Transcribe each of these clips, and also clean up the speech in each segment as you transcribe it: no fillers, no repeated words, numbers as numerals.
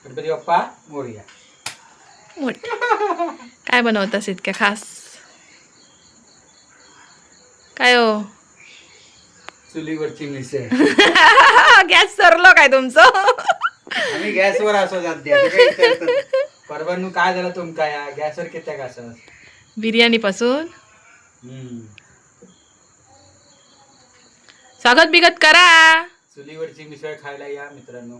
गणपती बाप्पा मोरया. काय बनवतास इतक्या खास? काय हो? चुलीवरची मिसळ. गॅस सरलो काय तुमचं? आम्ही गॅसवर असो सध्या. परवानू काय झालं तुमका या गॅसवर किती का असं? बिर्याणी पासून स्वागत बिगत करा. चुलीवरची मिसळ खायला या मित्रांनो.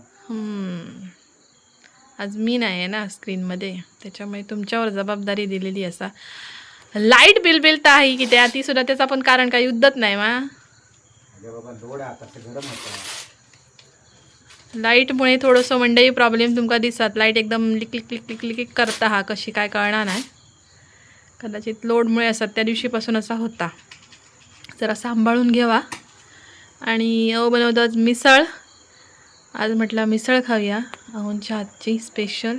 आज मी नाही आहे ना स्क्रीनमध्ये, त्याच्यामुळे तुमच्यावर जबाबदारी दिलेली असा. लाईट बिल तर आहे की त्या ती सुद्धा त्याचा पण कारण काही युद्धच नाही मा. बाबा लोड आता गरम होता. लाईटमुळे थोडंसं मंडई प्रॉब्लेम तुमका दिसत. लाईट एकदम लिक लिक लिक लिक लिक करता हा कशी काय कळणार नाही. कदाचित लोडमुळे असत त्या दिवशीपासून असा होता. जरा सांभाळून घ्यावा. आणि बनवतात मिसळ. आज म्हटलं मिसळ खाऊया अहोंच्या हातची स्पेशल.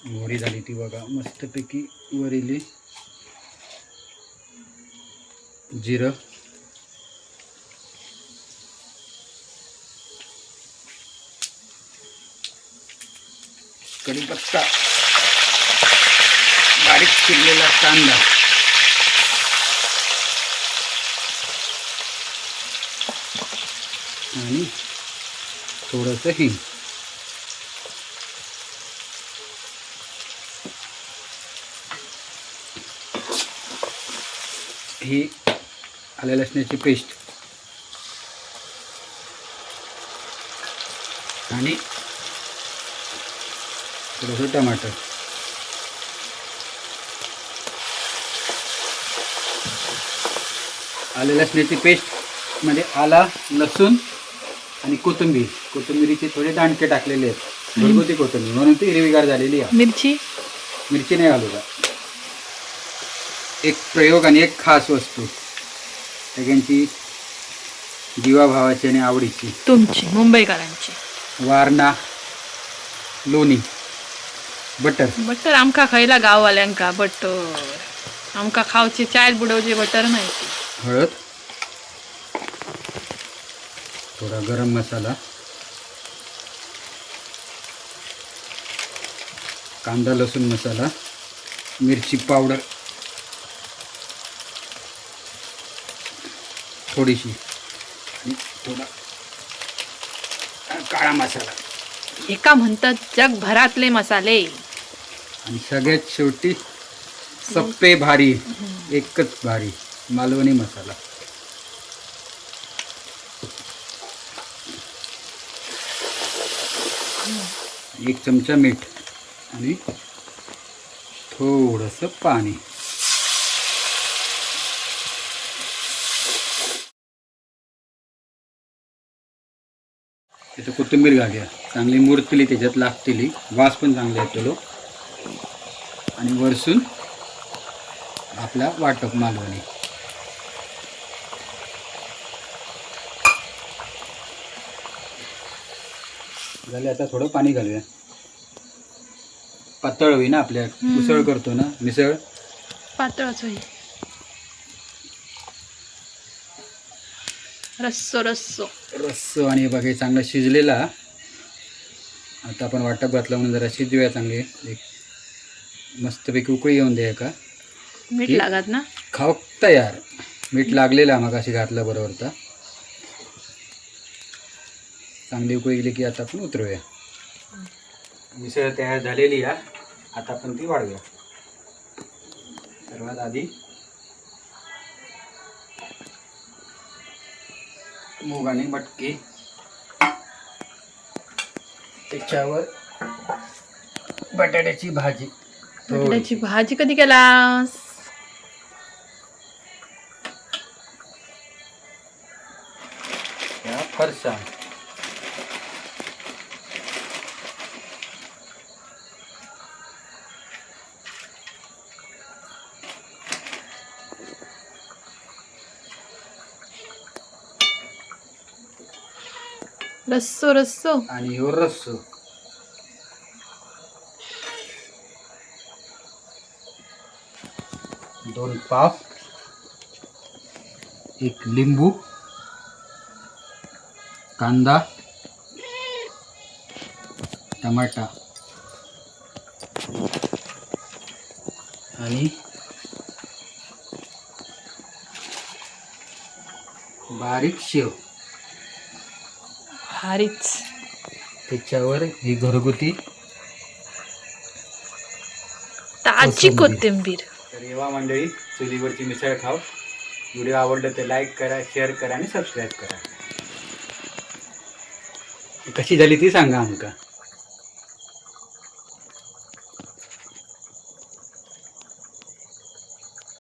मोहरी झाली ती बघा मस्तपैकी. वरिली जिरं, कढीपत्ता, बारीक चिरलेला कांदा, आणि थोडंसं हिंग. ही आल्या लसणाची पेस्ट आणि थोडंसं टमाटर. आल्या लसणाची पेस्ट मध्ये आला, लसूण आणि कोथिंबीरीचे थोडे दांडके टाकलेले आहेत. घरगुती कोथिंबीर म्हणून ती हिरवीगार झालेली आहे. मिरची नाही घालू का. एक प्रयोग आणि एक खास वस्तू सगळ्यांची जीवाभावाची आणि आवडीची, तुमची मुंबईकरांची, वारणा लोणी बटर. आमका खायला गाववाल्यांका बटर. आमका खावची चायल बुडवची बटर माहिती. हळद, थोडा गरम मसाला, कांदा लसूण मसाला, मिरची पावडर थोडीशी आणि थोडा काळा मसाला. एका म्हणतात जगभरातले मसाले. आणि सगळ्यात शेवटी सप्पे भारी, एकच भारी मालवणी मसाला. एक चमचा मीठ आणि थोडंसं पाणी. इथं कोथिंबीर घालूया. चांगली मुरतली त्याच्यात लागतेली, वास पण चांगला येतो. आणि वरसून आपला वाटप मालवणी. झाले. आता थोडं पाणी घालूया. पातळ होई ना, आपल्या उसळ करतो ना मिसळ, पातळच होईल. रस्सो आणि बघा चांगला शिजलेला. आता आपण वाटप घातलं म्हणून जरा शिजूया चांगले. एक मस्तपैकी उकळी येऊन द्या का. मीठ लागत ना खाऊ तयार. मीठ लागलेला मग अशी घातलं बरोबर. तर चांगली उकळी गेली की आता आपण उतरूया. मिसळ तयार झालेली आहे. आता आपण ती वाढूया. सर्वात आधी मूग आणि मटकी, त्याच्यावर बटाट्याची भाजी. बटाट्याची भाजी कधी केलास? फरसाण, रस्सो आणि ह्यो रस्सो. दोन पाव, एक लिंबू, कांदा, टमाटा आणि बारीक शेव. भारीच. त्याच्यावर ही घरगुती ताजी कोथिंबीर. तर येवा मंडळी, चुलीवरची मिसळ खाऊ. व्हिडिओ आवडला तर लाईक करा, शेअर करा आणि सबस्क्राईब करा. कशी झाली ती सांगा आमका.